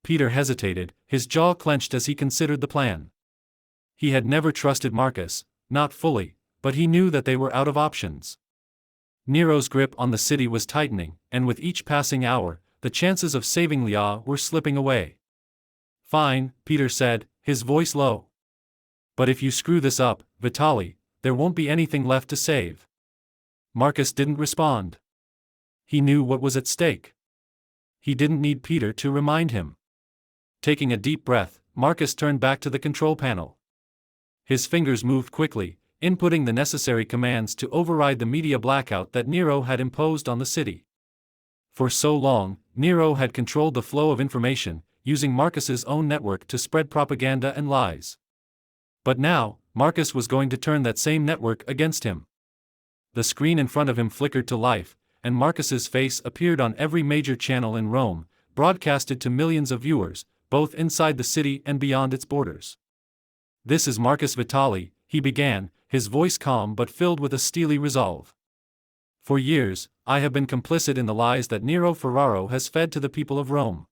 Peter hesitated, his jaw clenched as he considered the plan. He had never trusted Marcus, not fully, but he knew that they were out of options. Nero's grip on the city was tightening, and with each passing hour, the chances of saving Lya were slipping away. "Fine," Peter said, his voice low. "But if you screw this up, Vitaly, there won't be anything left to save." Marcus didn't respond. He knew what was at stake. He didn't need Peter to remind him. Taking a deep breath, Marcus turned back to the control panel. His fingers moved quickly, inputting the necessary commands to override the media blackout that Nero had imposed on the city. For so long, Nero had controlled the flow of information, using Marcus's own network to spread propaganda and lies. But now, Marcus was going to turn that same network against him. The screen in front of him flickered to life, and Marcus's face appeared on every major channel in Rome, broadcasted to millions of viewers, both inside the city and beyond its borders. "This is Marcus Vitaly," he began, his voice calm but filled with a steely resolve. "For years, I have been complicit in the lies that Nero Ferraro has fed to the people of Rome.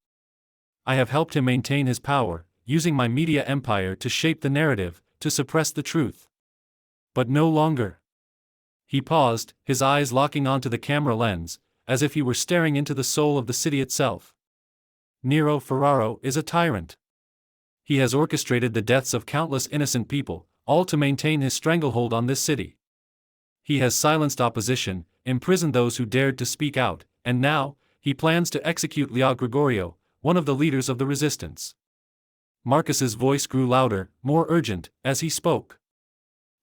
I have helped him maintain his power, using my media empire to shape the narrative, to suppress the truth. But no longer." He paused, his eyes locking onto the camera lens, as if he were staring into the soul of the city itself. "Nero Ferraro is a tyrant. He has orchestrated the deaths of countless innocent people, all to maintain his stranglehold on this city. He has silenced opposition, imprisoned those who dared to speak out, and now, he plans to execute Lya Gregorio, one of the leaders of the resistance." Marcus's voice grew louder, more urgent, as he spoke.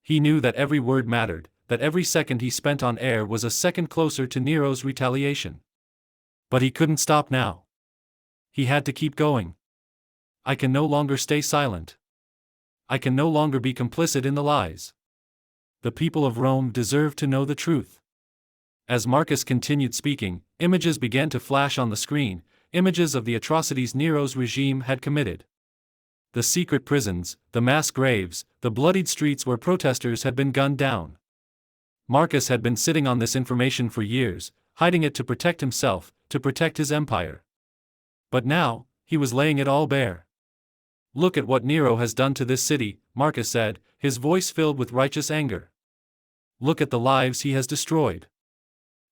He knew that every word mattered, that every second he spent on air was a second closer to Nero's retaliation. But he couldn't stop now. He had to keep going. "I can no longer stay silent. I can no longer be complicit in the lies. The people of Rome deserve to know the truth." As Marcus continued speaking, images began to flash on the screen, images of the atrocities Nero's regime had committed. The secret prisons, the mass graves, the bloodied streets where protesters had been gunned down. Marcus had been sitting on this information for years, hiding it to protect himself, to protect his empire. But now, he was laying it all bare. "Look at what Nero has done to this city," Marcus said, his voice filled with righteous anger. "Look at the lives he has destroyed.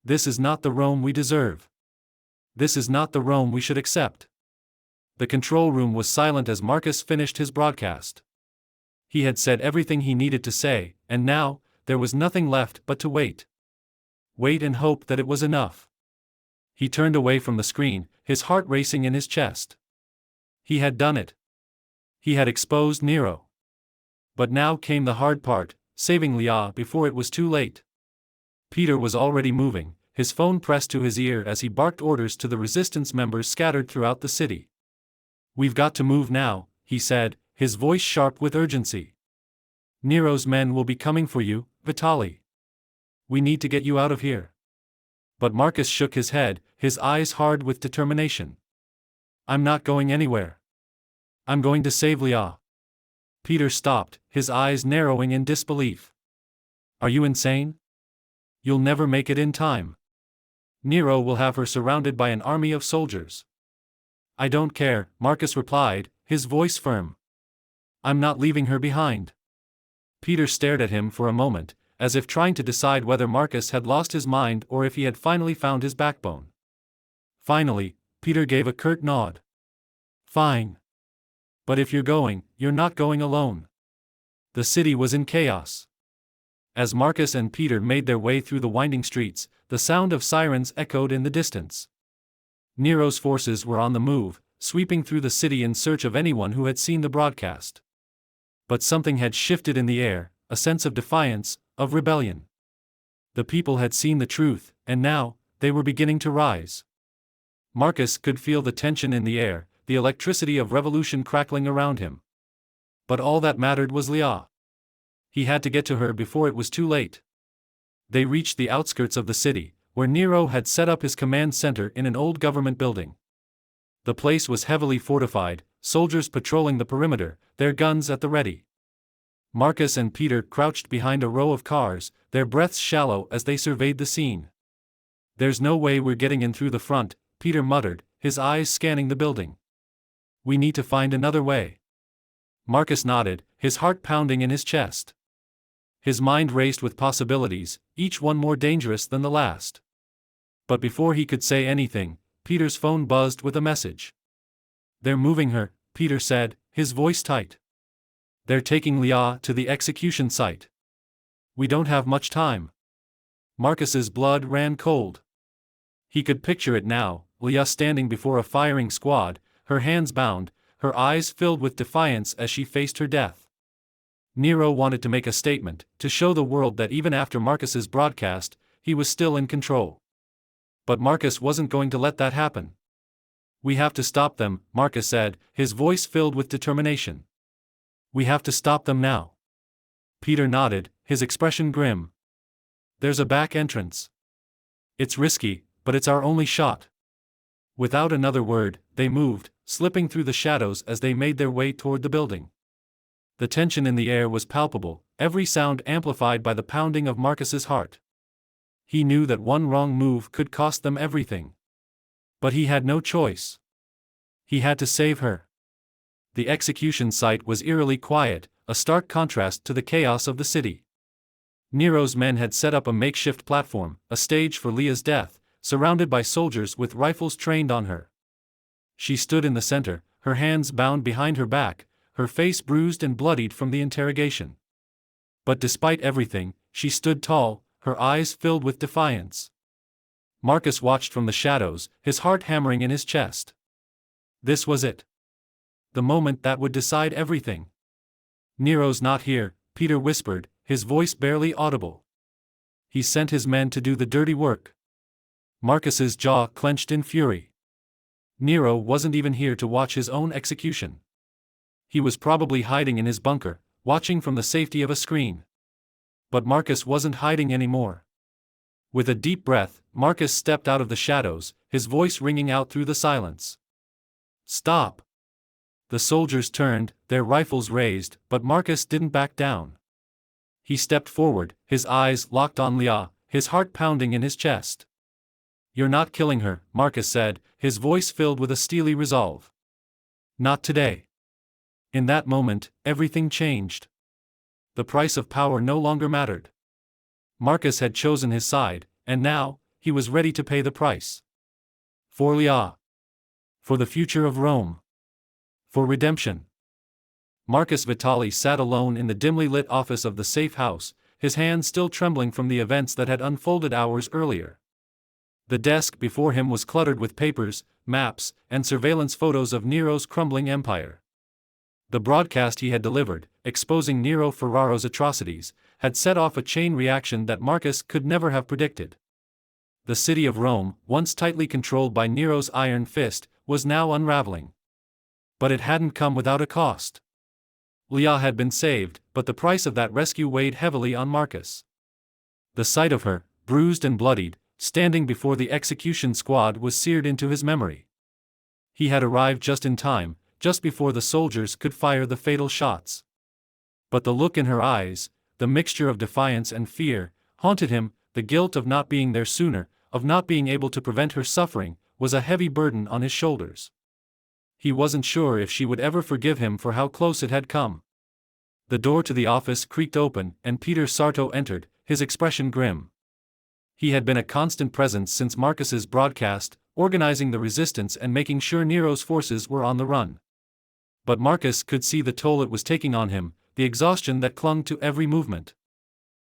This is not the Rome we deserve. This is not the Rome we should accept." The control room was silent as Marcus finished his broadcast. He had said everything he needed to say, and now, there was nothing left but to wait. Wait and hope that it was enough. He turned away from the screen, his heart racing in his chest. He had done it. He had exposed Nero. But now came the hard part, saving Lya before it was too late. Peter was already moving, his phone pressed to his ear as he barked orders to the resistance members scattered throughout the city. "We've got to move now," he said, his voice sharp with urgency. "Nero's men will be coming for you, Vitaly. We need to get you out of here." But Marcus shook his head, his eyes hard with determination. "I'm not going anywhere. I'm going to save Lya." Peter stopped, his eyes narrowing in disbelief. "Are you insane? You'll never make it in time. Nero will have her surrounded by an army of soldiers." "I don't care," Marcus replied, his voice firm. "I'm not leaving her behind." Peter stared at him for a moment, as if trying to decide whether Marcus had lost his mind or if he had finally found his backbone. Finally, Peter gave a curt nod. "Fine. But if you're going, you're not going alone." The city was in chaos. As Marcus and Peter made their way through the winding streets, the sound of sirens echoed in the distance. Nero's forces were on the move, sweeping through the city in search of anyone who had seen the broadcast. But something had shifted in the air, a sense of defiance, of rebellion. The people had seen the truth, and now, they were beginning to rise. Marcus could feel the tension in the air, the electricity of revolution crackling around him. But all that mattered was Lya. He had to get to her before it was too late. They reached the outskirts of the city, where Nero had set up his command center in an old government building. The place was heavily fortified, soldiers patrolling the perimeter, their guns at the ready. Marcus and Peter crouched behind a row of cars, their breaths shallow as they surveyed the scene. "There's no way we're getting in through the front," Peter muttered, his eyes scanning the building. We need to find another way. Marcus nodded, his heart pounding in his chest. His mind raced with possibilities, each one more dangerous than the last. But before he could say anything, Peter's phone buzzed with a message. "They're moving her," Peter said, his voice tight. "They're taking Leah to the execution site. We don't have much time." Marcus's blood ran cold. He could picture it now, Leah standing before a firing squad, her hands bound, her eyes filled with defiance as she faced her death. Nero wanted to make a statement, to show the world that even after Marcus's broadcast, he was still in control. But Marcus wasn't going to let that happen. "We have to stop them," Marcus said, his voice filled with determination. "We have to stop them now." Peter nodded, his expression grim. "There's a back entrance. It's risky, but it's our only shot." Without another word, they moved, slipping through the shadows as they made their way toward the building. The tension in the air was palpable, every sound amplified by the pounding of Marcus's heart. He knew that one wrong move could cost them everything. But he had no choice. He had to save her. The execution site was eerily quiet, a stark contrast to the chaos of the city. Nero's men had set up a makeshift platform, a stage for Leah's death, surrounded by soldiers with rifles trained on her. She stood in the center, her hands bound behind her back, her face bruised and bloodied from the interrogation. But despite everything, she stood tall, her eyes filled with defiance. Marcus watched from the shadows, his heart hammering in his chest. This was it. The moment that would decide everything. "Nero's not here," Peter whispered, his voice barely audible. "He sent his men to do the dirty work." Marcus's jaw clenched in fury. Nero wasn't even here to watch his own execution. He was probably hiding in his bunker, watching from the safety of a screen. But Marcus wasn't hiding anymore. With a deep breath, Marcus stepped out of the shadows, his voice ringing out through the silence. "Stop!" The soldiers turned, their rifles raised, but Marcus didn't back down. He stepped forward, his eyes locked on Leah, his heart pounding in his chest. "You're not killing her," Marcus said, his voice filled with a steely resolve. "Not today." In that moment, everything changed. The price of power no longer mattered. Marcus had chosen his side, and now, he was ready to pay the price. For Leah. For the future of Rome. For redemption. Marcus Vitali sat alone in the dimly lit office of the safe house, his hands still trembling from the events that had unfolded hours earlier. The desk before him was cluttered with papers, maps, and surveillance photos of Nero's crumbling empire. The broadcast he had delivered, exposing Nero Ferraro's atrocities, had set off a chain reaction that Marcus could never have predicted. The city of Rome, once tightly controlled by Nero's iron fist, was now unraveling. But it hadn't come without a cost. Leah had been saved, but the price of that rescue weighed heavily on Marcus. The sight of her, bruised and bloodied, standing before the execution squad was seared into his memory. He had arrived just in time, just before the soldiers could fire the fatal shots. But the look in her eyes, the mixture of defiance and fear, haunted him. The guilt of not being there sooner, of not being able to prevent her suffering, was a heavy burden on his shoulders. He wasn't sure if she would ever forgive him for how close it had come. The door to the office creaked open, and Peter Sarto entered, his expression grim. He had been a constant presence since Marcus's broadcast, organizing the resistance and making sure Nero's forces were on the run. But Marcus could see the toll it was taking on him, the exhaustion that clung to every movement.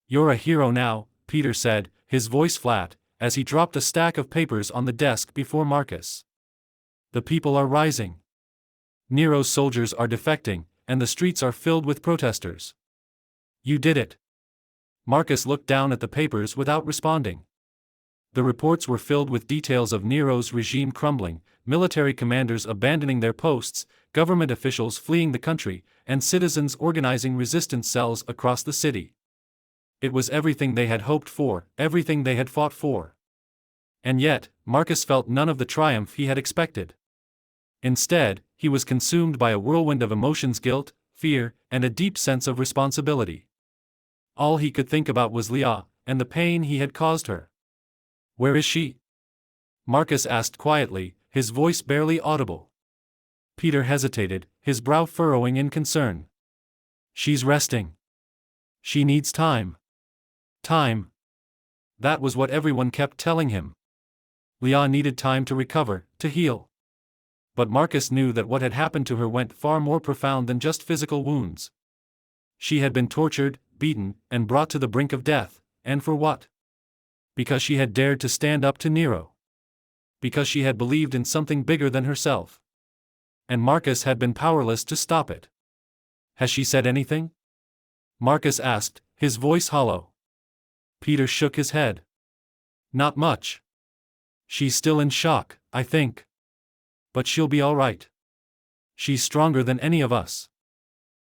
"You're a hero now," Peter said, his voice flat, as he dropped a stack of papers on the desk before Marcus. "The people are rising. Nero's soldiers are defecting, and the streets are filled with protesters. You did it." Marcus looked down at the papers without responding. The reports were filled with details of Nero's regime crumbling, military commanders abandoning their posts, government officials fleeing the country, and citizens organizing resistance cells across the city. It was everything they had hoped for, everything they had fought for. And yet, Marcus felt none of the triumph he had expected. Instead, he was consumed by a whirlwind of emotions: guilt, fear, and a deep sense of responsibility. All he could think about was Leah, and the pain he had caused her. "Where is she?" Marcus asked quietly, his voice barely audible. Peter hesitated, his brow furrowing in concern. She's resting. She needs time. Time. That was what everyone kept telling him. Leah needed time to recover, to heal. But Marcus knew that what had happened to her went far more profound than just physical wounds. She had been tortured, beaten, and brought to the brink of death, and for what? Because she had dared to stand up to Nero. Because she had believed in something bigger than herself. And Marcus had been powerless to stop it. Has she said anything? Marcus asked, his voice hollow. Peter shook his head. Not much. She's still in shock, I think. But she'll be all right. She's stronger than any of us.